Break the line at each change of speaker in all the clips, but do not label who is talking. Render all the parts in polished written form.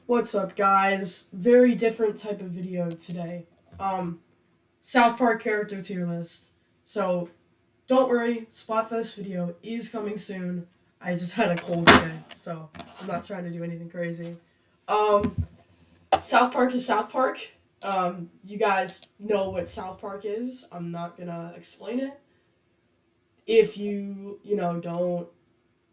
What's up, guys? Very different type of video today. South Park character tier list. So, don't worry, Splatfest video is coming soon. I just had a cold today, so I'm not trying to do anything crazy. Um, South Park is South Park. You guys know what South Park is. I'm not gonna explain it. If you don't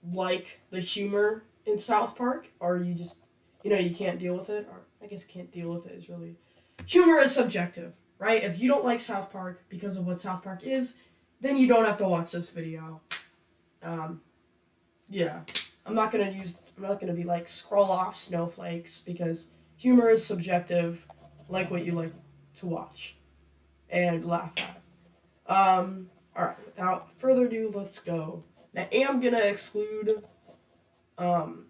like the humor in South Park, or you just, you can't deal with it, or I guess can't deal with it is really. Humor is subjective, right? If you don't like South Park because of what South Park is, then you don't have to watch this video. Um, yeah. I'm not gonna be like, scroll off snowflakes, because humor is subjective, like what you like to watch and laugh at. Alright, without further ado, let's go. I am gonna exclude um,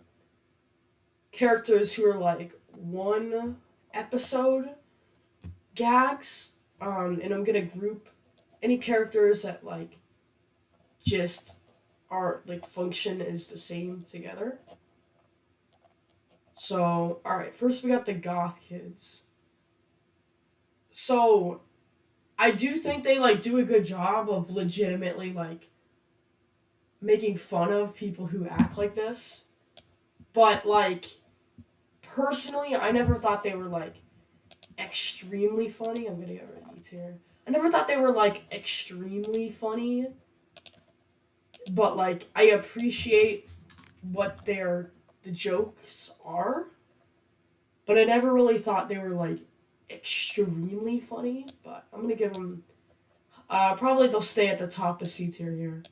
characters who are like one episode gags, and I'm gonna group any characters that like just are like function is the same together. So, alright, first we got the goth kids. So, I do think they like do a good job of legitimately like making fun of people who act like this. But like personally, I never thought they were like extremely funny. I'm gonna get rid of these here. I never thought they were like extremely funny, but like I appreciate what the jokes are, but I never really thought they were like extremely funny. But I'm gonna give them probably they'll stay at the top of C tier here.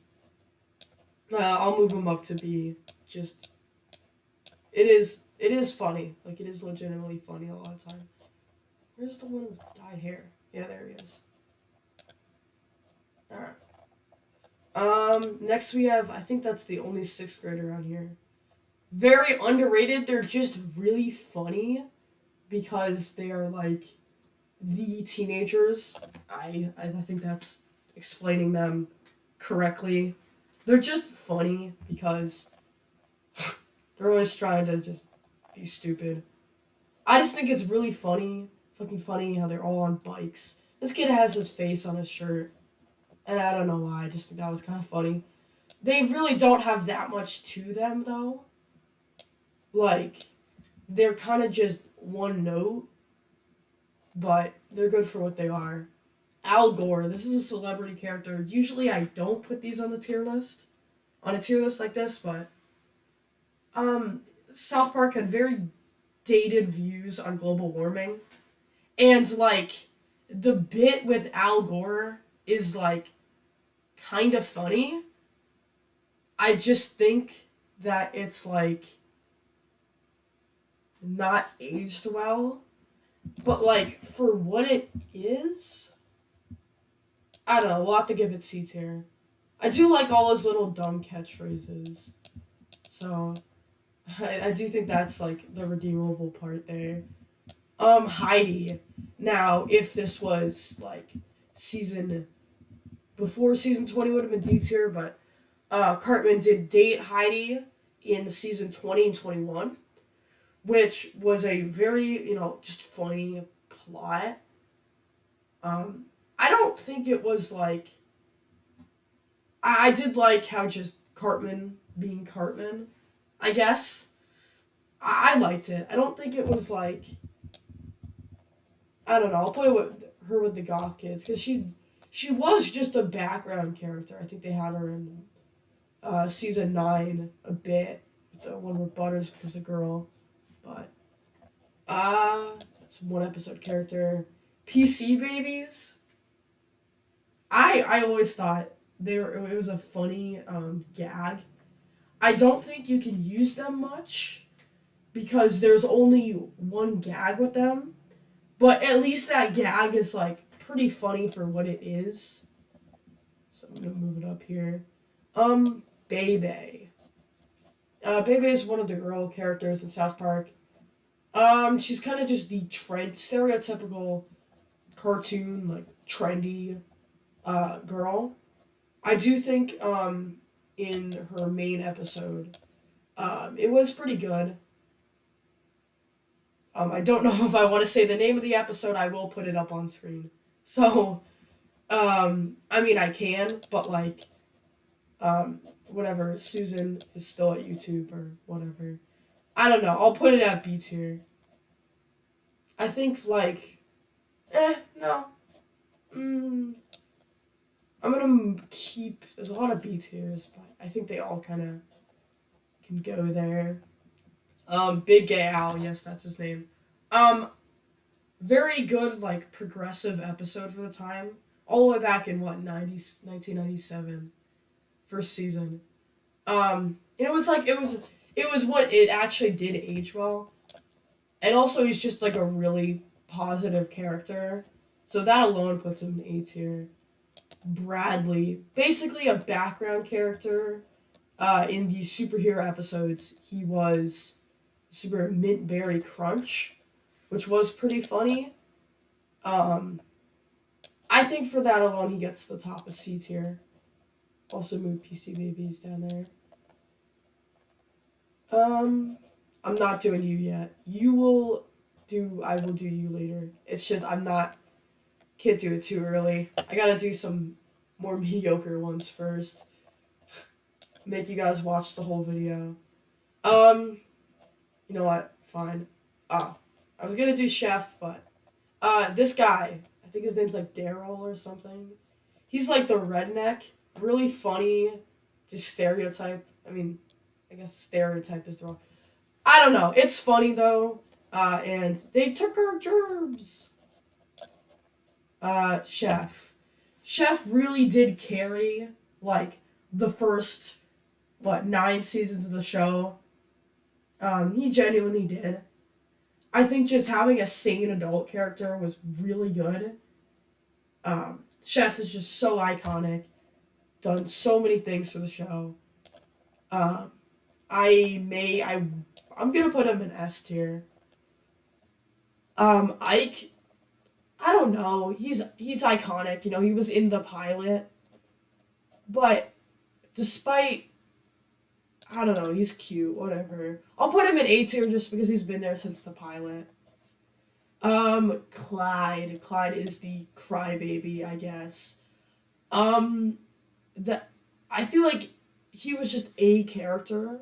I'll move them up to B. Just it is funny. Like it is legitimately funny a lot of time. Where's the one with dyed hair? Yeah, there he is. Alright. Next we have, I think that's the only sixth grader around here. Very underrated. They're just really funny because they are like the teenagers. I think that's explaining them correctly. They're just funny because they're always trying to just be stupid. I just think it's really funny, fucking funny how they're all on bikes. This kid has his face on his shirt, and I don't know why. I just think that was kind of funny. They really don't have that much to them, though. Like, they're kind of just one note, but they're good for what they are. Al Gore, this is a celebrity character. Usually I don't put these on the tier list, on a tier list like this, but South Park had very dated views on global warming, and like the bit with Al Gore is like kind of funny. I just think that it's like not aged well, but like for what it is, I don't know. We'll have to give it C tier. I do like all his little dumb catchphrases, so I do think that's like the redeemable part there. Heidi. Now, if this was like season before season 20 would have been D tier, but Cartman did date Heidi in season 20 and 21, which was a very, just funny plot. I don't think it was like. I did like how just Cartman being Cartman, I guess. I liked it. I don't think it was like. I don't know. I'll put it with her with the goth kids, because she was just a background character. I think they had her in season 9 a bit, the one with Butters becomes a girl, but it's one episode character. PC babies. I always thought it was a funny gag. I don't think you can use them much because there's only one gag with them. But at least that gag is like pretty funny for what it is. So I'm gonna move it up here. Bebe. Bebe is one of the girl characters in South Park. She's kind of just the stereotypical cartoon, like trendy girl. I do think in her main episode, it was pretty good. I don't know if I want to say the name of the episode. I will put it up on screen. So, I mean, I can, but like, whatever. Susan is still at YouTube or whatever. I don't know. I'll put it at B tier. I think like, no. I'm gonna keep. There's a lot of B tiers, but I think they all kind of can go there. Big Gay Al, yes, that's his name. Very good, like, progressive episode for the time. All the way back in, 1997. First season. And it was what it actually did age well. And also, he's just, like, a really positive character. So that alone puts him in A tier. Bradley, basically a background character. In the superhero episodes, he was Super Mint Berry Crunch, which was pretty funny. I think for that alone, he gets the top of C tier. Also move PC Babies down there. I'm not doing you yet. I will do you later. It's just, can't do it too early. I gotta do some more mediocre ones first. Make you guys watch the whole video. You know what? Fine. I was gonna do Chef, but this guy, I think his name's like Daryl or something. He's like the redneck, really funny, just stereotype. I mean, I guess stereotype is the wrong. I don't know. It's funny though. And they took our germs. Chef. Chef really did carry like the first 9 seasons of the show. He genuinely did. I think just having a sane adult character was really good. Chef is just so iconic. Done so many things for the show. I'm gonna put him in S tier. Ike, I don't know. He's iconic. You know, he was in the pilot. But despite, I don't know, he's cute, whatever. I'll put him in A tier just because he's been there since the pilot. Clyde. Clyde is the crybaby, I guess. I feel like he was just a character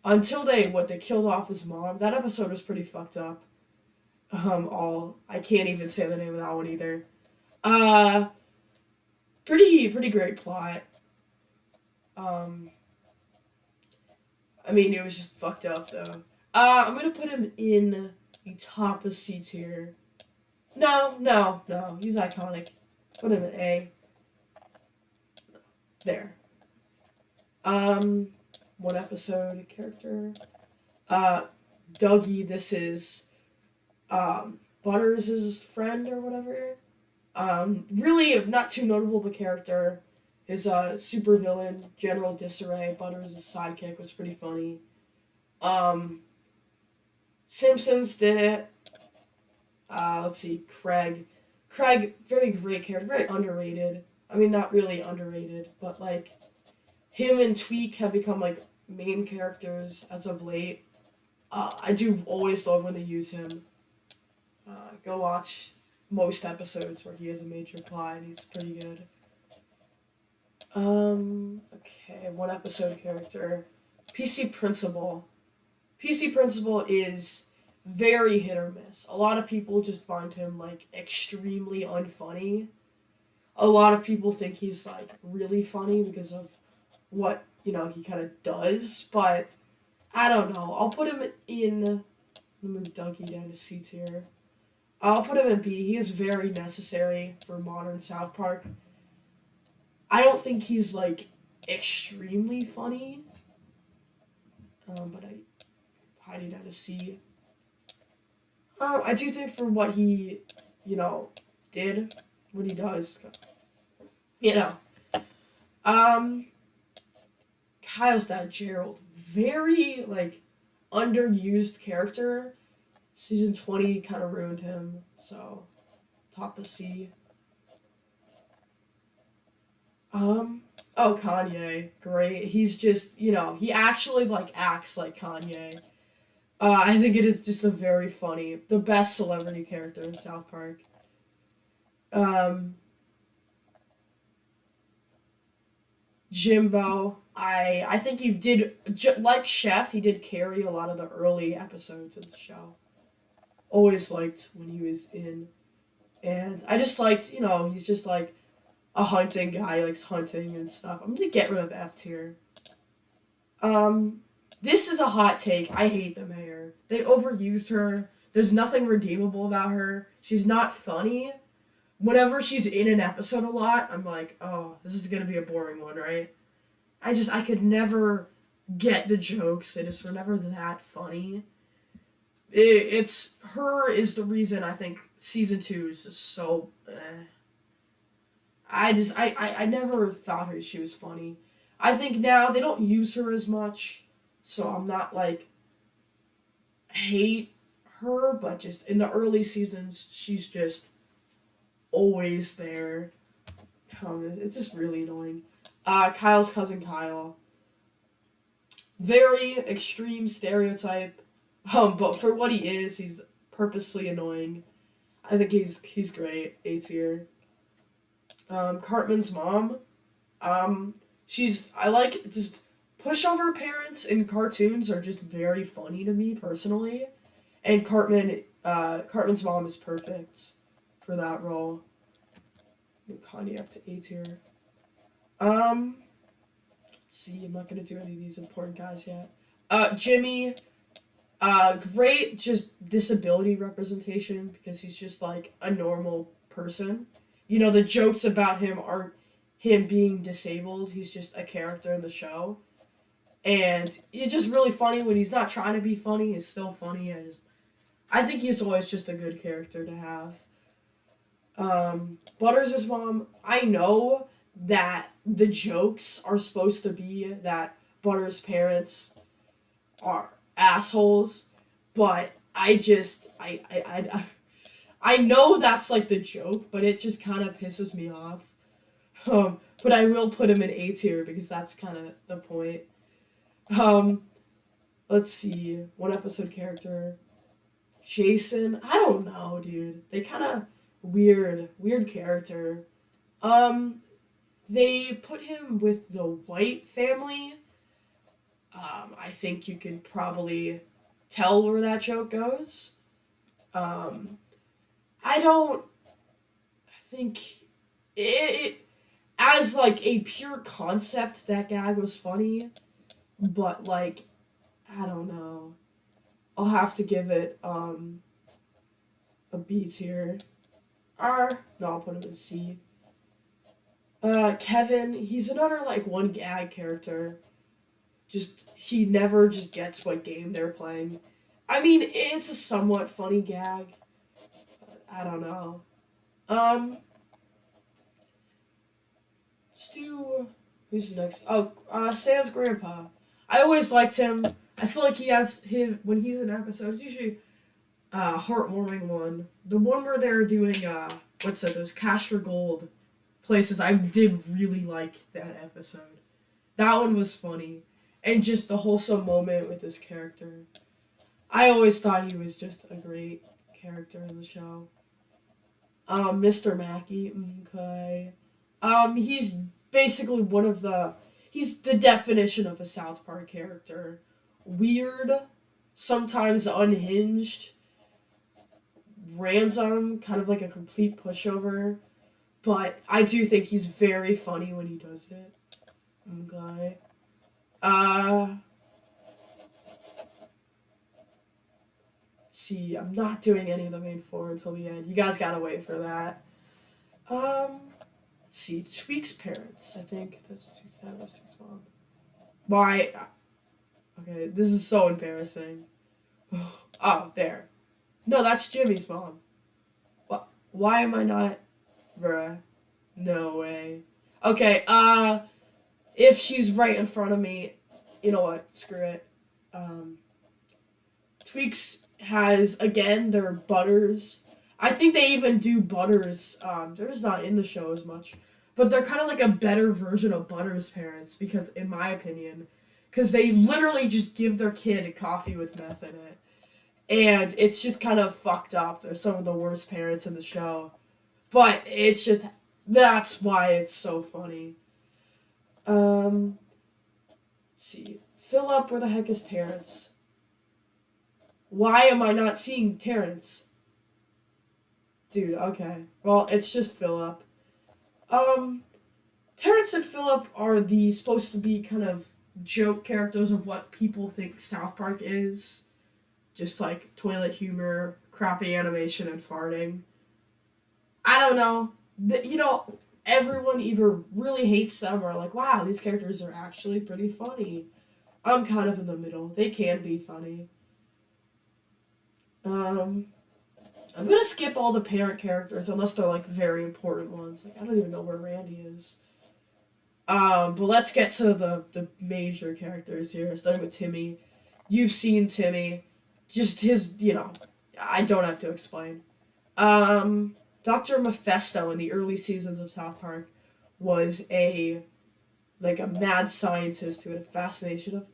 until they killed off his mom. That episode was pretty fucked up. I can't even say the name of that one either. Pretty great plot. I mean, it was just fucked up, though. I'm gonna put him in the top of C tier. No, he's iconic. Put him in A. There. One episode character. Dougie, this is, Butters' friend or whatever. Really not too notable of a character. His super villain, General Disarray, Butters' sidekick, was pretty funny. Simpsons did it. Let's see, Craig. Craig, very great character, very underrated. I mean, not really underrated, but like, him and Tweak have become like main characters as of late. I do always love when they use him. Go watch most episodes where he has a major plot and he's pretty good. Okay, one episode character. PC Principal. PC Principal is very hit or miss. A lot of people just find him, like, extremely unfunny. A lot of people think he's, like, really funny because of what, he kind of does, but I don't know. I'll put him in... Let me move Dougie down to C tier. I'll put him in B. He is very necessary for modern South Park. I don't think he's, like, extremely funny. But I hide it down to C. I do think for what he, did, what he does, Kyle's dad, Gerald, very, like, underused character. Season 20 kind of ruined him, so top of C. Kanye, great. He's just, he actually, like, acts like Kanye. I think it is just a very funny, the best celebrity character in South Park. Um, Jimbo, I think he did like Chef. He did carry a lot of the early episodes of the show. Always liked when he was in, and I just liked, he's just like a hunting guy, he likes hunting and stuff. I'm gonna get rid of F tier. Um, this is a hot take. I hate the mayor. They overused her. There's nothing redeemable about her. She's not funny. Whenever she's in an episode a lot, I'm like, oh, this is gonna be a boring one, right? I could never get the jokes. They just were never that funny. It's her is the reason I think season 2 is just so. I never thought she was funny. I think now they don't use her as much, so I'm not like hate her, but just in the early seasons, she's just always there. It's just really annoying. Kyle's cousin Kyle. Very extreme stereotype. But for what he is, he's purposefully annoying. I think he's great. A tier. Cartman's mom. I like just pushover parents in cartoons are just very funny to me personally, and Cartman's mom is perfect for that role. Kanye up to A tier. Let's see. I'm not gonna do any of these important guys yet. Jimmy. Great just disability representation because he's just like a normal person. The jokes about him aren't him being disabled. He's just a character in the show. And it's just really funny when he's not trying to be funny. He's still funny. I think he's always just a good character to have. Butters' mom, I know that the jokes are supposed to be that Butters' parents are assholes, but I know that's like the joke, but it just kind of pisses me off. But I will put him in A tier because that's kind of the point. Let's see, one episode character, Jason. I don't know, dude. They kind of weird character. They put him with the White family. I think you can probably tell where that joke goes. I don't think it as like a pure concept that gag was funny, but like I don't know. I'll have to give it a B tier. No, I'll put him in C. Kevin, he's another like one gag character. Just he never just gets what game they're playing. I mean, it's a somewhat funny gag. But I don't know. Let's do who's next? Oh, Stan's grandpa. I always liked him. I feel like he has him when he's in episodes. Usually, heartwarming one. The one where they're doing what's that? Those Cash for Gold places. I did really like that episode. That one was funny. And just the wholesome moment with this character. I always thought he was just a great character in the show. Mr. Mackey, okay. He's basically he's the definition of a South Park character. Weird, sometimes unhinged, random, kind of like a complete pushover. But I do think he's very funny when he does it. Okay. Let's see, I'm not doing any of the main four until the end. You guys gotta wait for that. Let's see, Tweek's parents. I think that's Tweek's mom. Why? Okay, this is so embarrassing. Oh, there. No, that's Jimmy's mom. What? Why am I not? Bruh. No way. Okay, if she's right in front of me, you know what? Screw it. Tweeks has, again, their Butters. I think they even do Butters. They're just not in the show as much. But they're kind of like a better version of Butters' parents, because, in my opinion, because they literally just give their kid coffee with meth in it. and it's just kind of fucked up. They're some of the worst parents in the show, but it's just that's why it's so funny. Um, let's see, Philip, where the heck is Terrence? Why am I not seeing Terrence? Dude, okay. Well, it's just Philip. Um, Terrence and Philip are the supposed to be kind of joke characters of what people think South Park is. Just like toilet humor, crappy animation, and farting. I don't know. Everyone either really hates them or like, wow, these characters are actually pretty funny. I'm kind of in the middle. They can be funny. Um, I'm gonna skip all the parent characters unless they're like very important ones. Like I don't even know where Randy is. But let's get to the major characters here, starting with Timmy. You've seen Timmy. Just his, I don't have to explain. Dr. Mephisto in the early seasons of South Park was a mad scientist who had a fascination of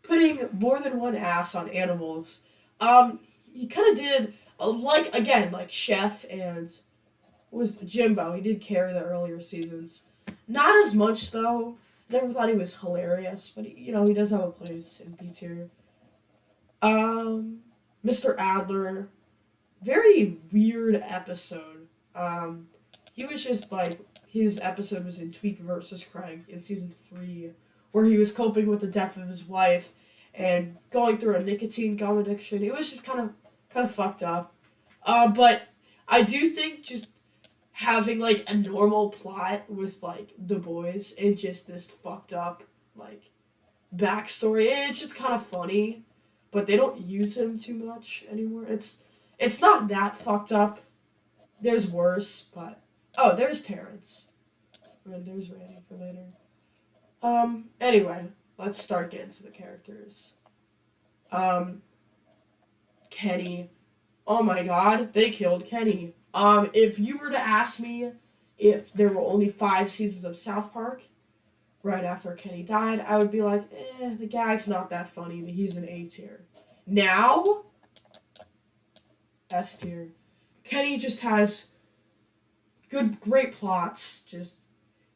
putting more than one ass on animals. He kind of did, like Chef and was Jimbo. He did carry the earlier seasons. Not as much, though. Never thought he was hilarious, but he does have a place in B tier. Mr. Adler, very weird episode. He was just like, his episode was in Tweak versus Craig in season 3, where he was coping with the death of his wife and going through a nicotine gum addiction. It was just kind of fucked up. But I do think just having like a normal plot with like the boys and just this fucked up like backstory, it's just kind of funny. But they don't use him too much anymore. It's not that fucked up. There's worse, but there's Terrence. And there's Randy for later. Anyway, let's start getting to the characters. Kenny. Oh my god, they killed Kenny. If you were to ask me if there were only 5 seasons of South Park, right after Kenny died, I would be like, the gag's not that funny, but he's an A tier. Now, S tier. Kenny just has great plots.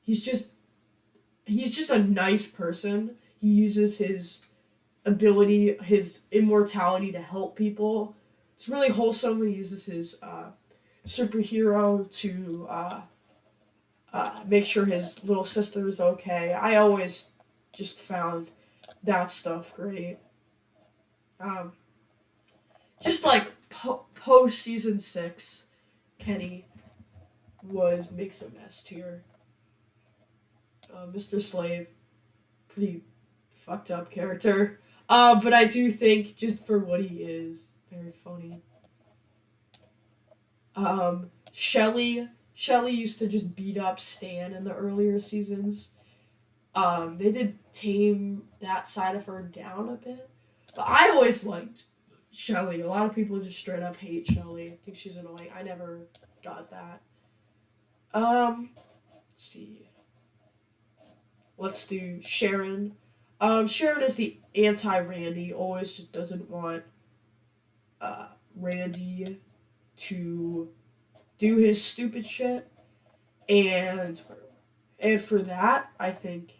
He's just a nice person. He uses his ability, his immortality to help people. It's really wholesome. He uses his superhero to make sure his little sister is okay. I always just found that stuff great. Just like post season 6, Kenny makes a mess tier. Mr. Slave, pretty fucked up character. But I do think just for what he is, very funny. Shelly used to just beat up Stan in the earlier seasons. They did tame that side of her down a bit. But I always liked Shelly. A lot of people just straight up hate Shelly. I think she's annoying. I never got that. Let's see. Let's do Sharon. Sharon is the anti-Randy. Always just doesn't want Randy to do his stupid shit. And for that, I think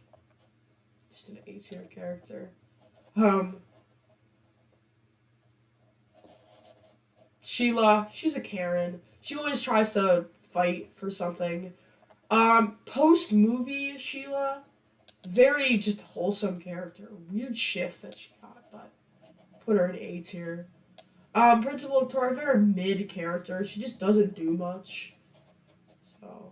just an A-tier character. Sheila, she's a Karen. She always tries to fight for something. Post-movie Sheila, very just wholesome character. Weird shift that she got, but put her in A tier. Principal Victoria, very mid character. She just doesn't do much. So,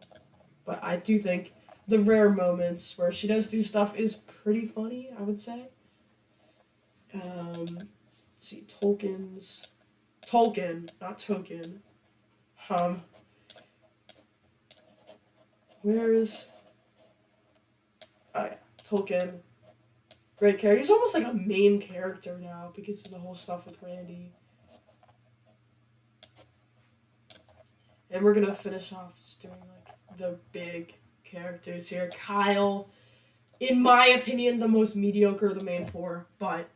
but I do think the rare moments where she does do stuff is pretty funny, I would say. Let's see, Tolkien, not Token. Where's... Oh yeah, Tolkien. Great character. He's almost like a main character now because of the whole stuff with Randy. And we're gonna finish off just doing like the big characters here. Kyle, in my opinion, the most mediocre of the main 4, but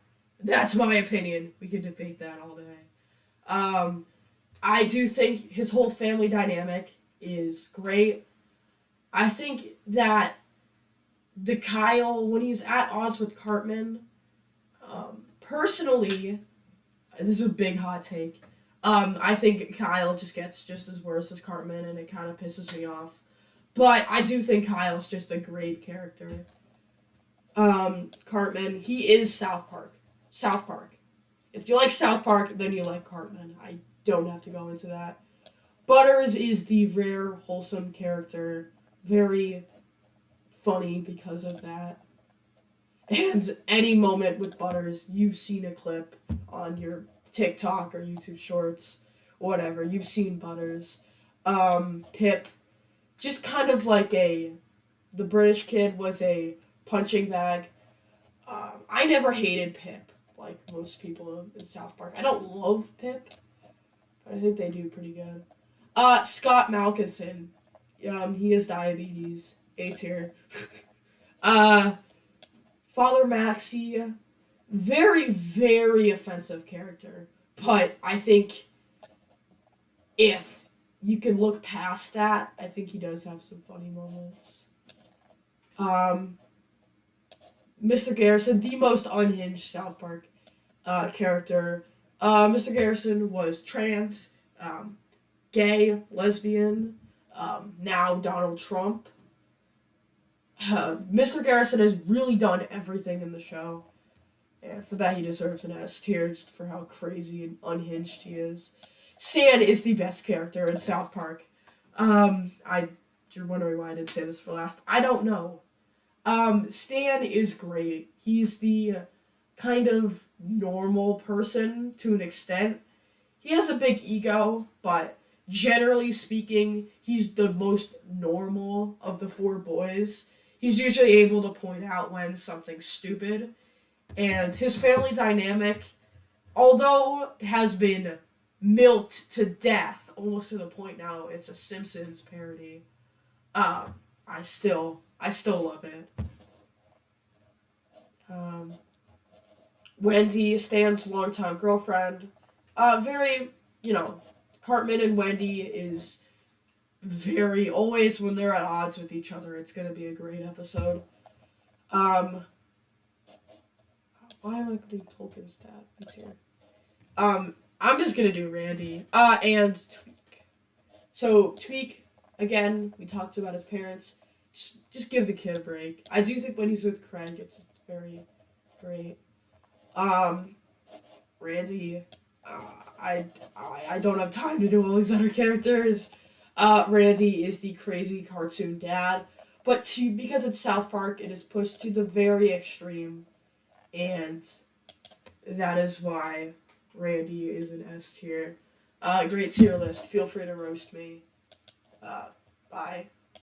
that's my opinion. We can debate that all day. I do think his whole family dynamic is great. I think that the Kyle, when he's at odds with Cartman, personally, this is a big hot take. I think Kyle just gets just as worse as Cartman, and it kind of pisses me off. But I do think Kyle's just a great character. Cartman, he is South Park. South Park. If you like South Park, then you like Cartman. I don't have to go into that. Butters is the rare, wholesome character. Very funny because of that. And any moment with Butters, you've seen a clip on your TikTok or YouTube Shorts, whatever. You've seen Butters. Pip, just kind of like the British kid was a punching bag. I never hated Pip, like most people in South Park. I don't love Pip, but I think they do pretty good. Scott Malkinson, he has diabetes. A tier. Father Maxie, very, very offensive character. But I think if you can look past that, I think he does have some funny moments. Mr. Garrison, the most unhinged South Park character. Mr. Garrison was trans, gay, lesbian, now Donald Trump. Mr. Garrison has really done everything in the show, and for that he deserves an S tier just for how crazy and unhinged he is. Stan is the best character in South Park. You're wondering why I didn't say this for last. I don't know. Stan is great. He's the kind of normal person to an extent. He has a big ego, but generally speaking, he's the most normal of the four boys. He's usually able to point out when something's stupid. And his family dynamic, although has been milked to death, almost to the point now it's a Simpsons parody, I still love it. Wendy, Stan's longtime girlfriend, very, Cartman and Wendy is very, always when they're at odds with each other, it's going to be a great episode. Why am I putting Tolkien's dad? He's here. I'm just going to do Randy. And Tweak. So, Tweak, again, we talked about his parents. Just give the kid a break. I do think when he's with Craig, it's just very great. Randy, I don't have time to do all these other characters. Randy is the crazy cartoon dad, but because it's South Park, it is pushed to the very extreme, and that is why Randy is an S tier. Great tier list. Feel free to roast me. Bye.